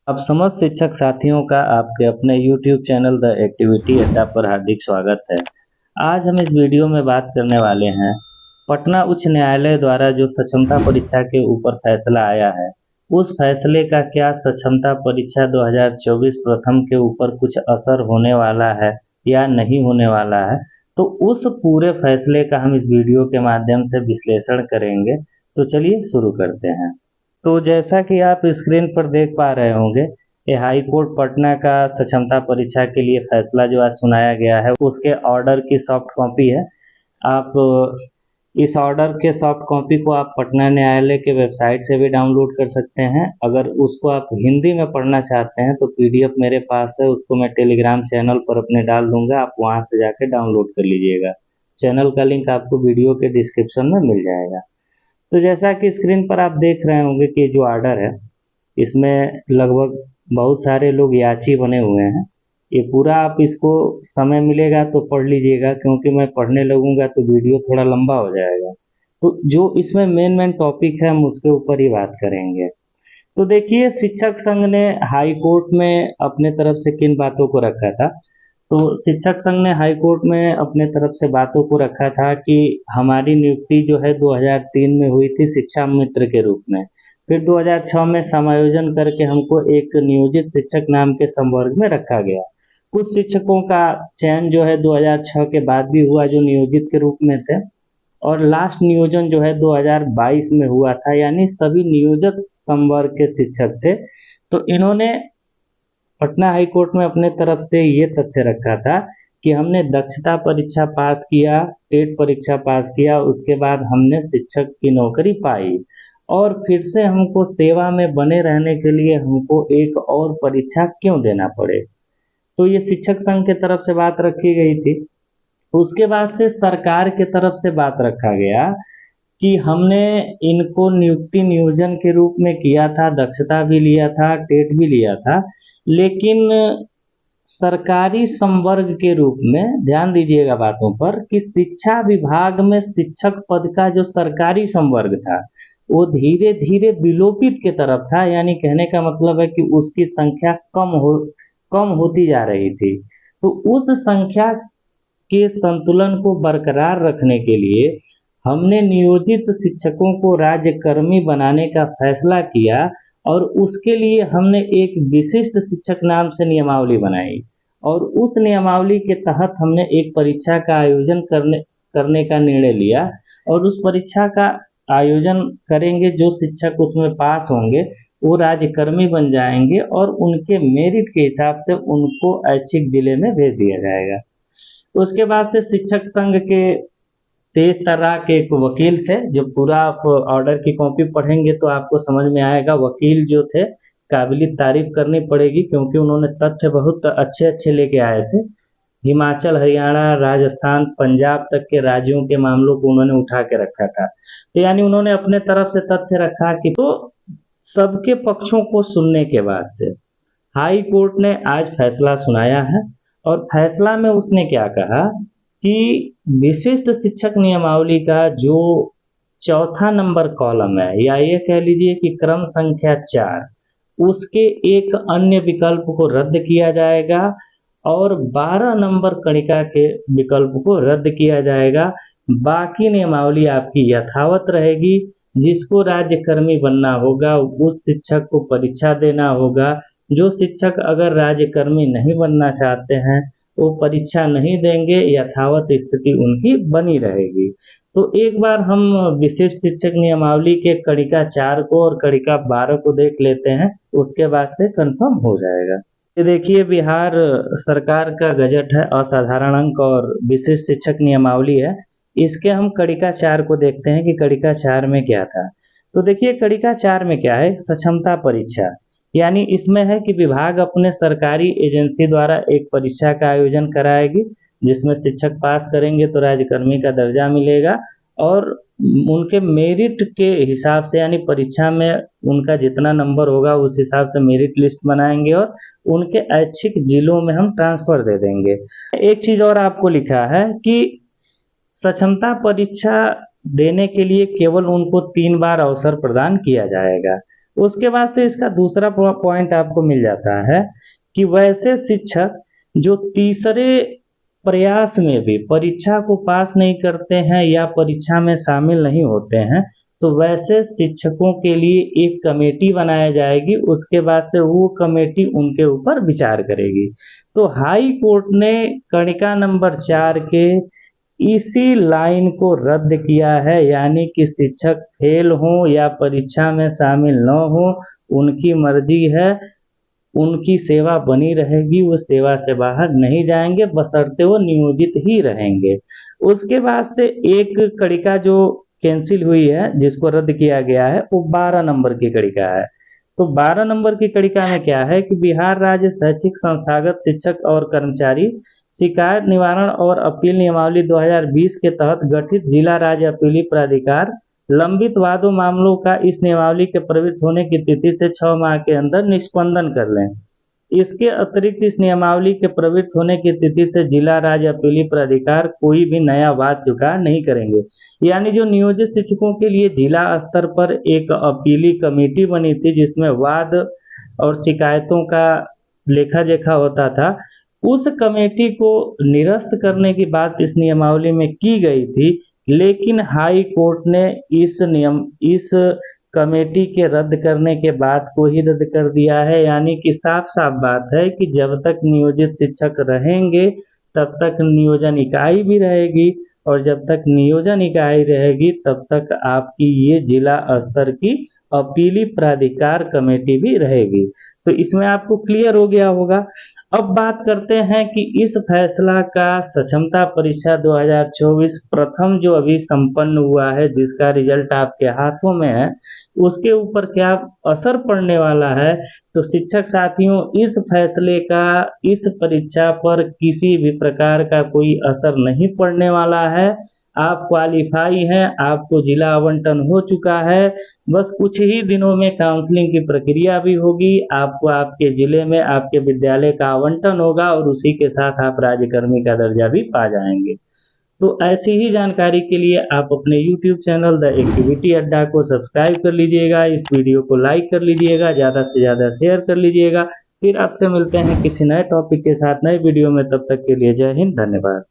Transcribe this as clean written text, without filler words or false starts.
आप समस्त शिक्षक साथियों का आपके अपने YouTube चैनल द एक्टिविटी अड्डा पर हार्दिक स्वागत है। आज हम इस वीडियो में बात करने वाले हैं पटना उच्च न्यायालय द्वारा जो सक्षमता परीक्षा के ऊपर फैसला आया है, उस फैसले का क्या सक्षमता परीक्षा 2024 प्रथम के ऊपर कुछ असर होने वाला है या नहीं होने वाला है। तो उस पूरे फैसले का हम इस वीडियो के माध्यम से विश्लेषण करेंगे। तो चलिए शुरू करते हैं। तो जैसा कि आप स्क्रीन पर देख पा रहे होंगे, ये हाई कोर्ट पटना का सक्षमता परीक्षा के लिए फैसला जो आज सुनाया गया है, उसके ऑर्डर की सॉफ्ट कॉपी है। आप इस ऑर्डर के सॉफ्ट कॉपी को आप पटना न्यायालय के वेबसाइट से भी डाउनलोड कर सकते हैं। अगर उसको आप हिंदी में पढ़ना चाहते हैं तो पीडीएफ मेरे पास है, उसको मैं टेलीग्राम चैनल पर अपने डाल दूंगा, आप वहां से जाके डाउनलोड कर लीजिएगा। चैनल का लिंक आपको वीडियो के डिस्क्रिप्शन में मिल जाएगा। तो जैसा कि स्क्रीन पर आप देख रहे होंगे कि जो ऑर्डर है, इसमें लगभग बहुत सारे लोग याची बने हुए हैं। ये पूरा आप इसको समय मिलेगा तो पढ़ लीजिएगा, क्योंकि मैं पढ़ने लगूंगा तो वीडियो थोड़ा लंबा हो जाएगा। तो जो इसमें मेन टॉपिक है हम उसके ऊपर ही बात करेंगे। तो देखिए, शिक्षक संघ ने हाई कोर्ट में अपने तरफ से किन बातों को रखा था। तो शिक्षक संघ ने हाई कोर्ट में अपने तरफ से बातों को रखा था कि हमारी नियुक्ति जो है 2003 में हुई थी शिक्षा मित्र के रूप में। फिर 2006 में समायोजन करके हमको एक नियोजित शिक्षक नाम के संवर्ग में रखा गया। कुछ शिक्षकों का चयन जो है 2006 के बाद भी हुआ, जो नियोजित के रूप में थे, और लास्ट नियोजन जो है 2022 में हुआ था, यानी सभी नियोजित संवर्ग के शिक्षक थे। तो इन्होंने पटना हाई कोर्ट में अपने तरफ से ये तथ्य रखा था कि हमने दक्षता परीक्षा पास किया, टेट परीक्षा पास किया, उसके बाद हमने शिक्षक की नौकरी पाई, और फिर से हमको सेवा में बने रहने के लिए हमको एक और परीक्षा क्यों देना पड़े। तो ये शिक्षक संघ के तरफ से बात रखी गई थी। उसके बाद से सरकार के तरफ से बात रखा गया कि हमने इनको नियुक्ति नियोजन के रूप में किया था, दक्षता भी लिया था, टेट भी लिया था, लेकिन सरकारी संवर्ग के रूप में, ध्यान दीजिएगा बातों पर, कि शिक्षा विभाग में शिक्षक पद का जो सरकारी संवर्ग था वो धीरे धीरे विलोपित की तरफ था। यानी कहने का मतलब है कि उसकी संख्या कम होती जा रही थी। तो उस संख्या के संतुलन को बरकरार रखने के लिए हमने नियोजित शिक्षकों को राज्यकर्मी बनाने का फैसला किया, और उसके लिए हमने एक विशिष्ट शिक्षक नाम से नियमावली बनाई, और उस नियमावली के तहत हमने एक परीक्षा का आयोजन करने का निर्णय लिया। और उस परीक्षा का आयोजन करेंगे, जो शिक्षक उसमें पास होंगे वो राज्यकर्मी बन जाएंगे, और उनके मेरिट के हिसाब से उनको ऐच्छिक जिले में भेज दिया जाएगा। उसके बाद से शिक्षक संघ के तेज तर्राक के एक वकील थे, जो पूरा आप ऑर्डर की कॉपी पढ़ेंगे तो आपको समझ में आएगा। वकील जो थे, काबिल तारीफ करनी पड़ेगी, क्योंकि उन्होंने तथ्य बहुत अच्छे अच्छे लेके आए थे। हिमाचल, हरियाणा, राजस्थान, पंजाब तक के राज्यों के मामलों को उन्होंने उठा के रखा था। तो यानी उन्होंने अपने तरफ से तथ्य रखा कि, तो सबके पक्षों को सुनने के बाद से हाई कोर्ट ने आज फैसला सुनाया है। और फैसला में उसने क्या कहा कि विशिष्ट शिक्षक नियमावली का जो चौथा नंबर कॉलम है, या ये कह लीजिए कि क्रम संख्या 4, उसके एक अन्य विकल्प को रद्द किया जाएगा, और 12 नंबर कणिका के विकल्प को रद्द किया जाएगा। बाकी नियमावली आपकी यथावत रहेगी। जिसको राज्यकर्मी बनना होगा उस शिक्षक को परीक्षा देना होगा। जो शिक्षक अगर राज्यकर्मी नहीं बनना चाहते हैं वो परीक्षा नहीं देंगे, यथावत स्थिति उनकी बनी रहेगी। तो एक बार हम विशिष्ट शिक्षक नियमावली के कणिका 4 को और कणिका 12 को देख लेते हैं, उसके बाद से कंफर्म हो जाएगा। ये देखिए, बिहार सरकार का गजट है, असाधारण अंक और विशिष्ट शिक्षक नियमावली है। इसके हम कणिका 4 को देखते हैं कि कणिका 4 में क्या था। तो देखिए, कणिका 4 में क्या है, सक्षमता परीक्षा। यानी इसमें है कि विभाग अपने सरकारी एजेंसी द्वारा एक परीक्षा का आयोजन कराएगी, जिसमें शिक्षक पास करेंगे तो राज्यकर्मी का दर्जा मिलेगा, और उनके मेरिट के हिसाब से, यानी परीक्षा में उनका जितना नंबर होगा उस हिसाब से मेरिट लिस्ट बनाएंगे, और उनके ऐच्छिक जिलों में हम ट्रांसफर दे देंगे। एक चीज और आपको लिखा है कि सक्षमता परीक्षा देने के लिए केवल उनको 3 बार अवसर प्रदान किया जाएगा। उसके बाद से इसका दूसरा पॉइंट आपको मिल जाता है कि वैसे शिक्षक जो तीसरे प्रयास में भी परीक्षा को पास नहीं करते हैं या परीक्षा में शामिल नहीं होते हैं, तो वैसे शिक्षकों के लिए एक कमेटी बनाया जाएगी। उसके बाद से वो कमेटी उनके ऊपर विचार करेगी। तो हाई कोर्ट ने कणिका नंबर 4 के इसी लाइन को रद्द किया है, यानी कि शिक्षक फेल हो या परीक्षा में शामिल न हो, उनकी मर्जी है, उनकी सेवा बनी रहेगी, वो सेवा से बाहर नहीं जाएंगे, बशर्ते वो नियोजित ही रहेंगे। उसके बाद से एक कड़िका जो कैंसिल हुई है, जिसको रद्द किया गया है, वो 12 नंबर की कड़िका है। तो 12 नंबर की कड़िका में क्या है कि बिहार राज्य शैक्षिक संस्थागत शिक्षक और कर्मचारी शिकायत निवारण और अपील नियमावली 2020 के तहत गठित जिला राज्य अपीली प्राधिकार लंबित वादों मामलों का इस नियमावली के प्रवृत्त होने की तिथि से 6 माह के अंदर निष्पादन कर लें। इसके अतिरिक्त इस नियमावली के प्रवृत्त होने की तिथि से जिला राज्य अपीली प्राधिकार कोई भी नया वाद स्वीकार नहीं करेंगे। यानी जो नियोजित शिक्षकों के लिए जिला स्तर पर एक अपीली कमेटी बनी थी, जिसमें वाद और शिकायतों का लेखा जोखा होता था, उस कमेटी को निरस्त करने की बात इस नियमावली में की गई थी, लेकिन हाई कोर्ट ने इस कमेटी के रद्द करने के बाद को ही रद्द कर दिया है। यानी कि साफ साफ बात है कि जब तक नियोजित शिक्षक रहेंगे तब तक नियोजन इकाई भी रहेगी, और जब तक नियोजन इकाई रहेगी तब तक आपकी ये जिला स्तर की अपीली प्राधिकार कमेटी भी रहेगी। तो इसमें आपको क्लियर हो गया होगा। अब बात करते हैं कि इस फैसला का सक्षमता परीक्षा 2024 प्रथम जो अभी संपन्न हुआ है, जिसका रिजल्ट आपके हाथों में है, उसके ऊपर क्या असर पड़ने वाला है। तो शिक्षक साथियों, इस फैसले का इस परीक्षा पर किसी भी प्रकार का कोई असर नहीं पड़ने वाला है। आप क्वालिफाई हैं, आपको जिला आवंटन हो चुका है। बस कुछ ही दिनों में काउंसलिंग की प्रक्रिया भी होगी, आपको आपके जिले में आपके विद्यालय का आवंटन होगा और उसी के साथ आप राज्यकर्मी का दर्जा भी पा जाएंगे। तो ऐसी ही जानकारी के लिए आप अपने YouTube चैनल द एक्टिविटी अड्डा को सब्सक्राइब कर लीजिएगा, इस वीडियो को लाइक कर लीजिएगा, ज़्यादा से ज़्यादा शेयर कर लीजिएगा। फिर आपसे मिलते हैं किसी नए टॉपिक के साथ नए वीडियो में, तब तक के लिए जय हिंद, धन्यवाद।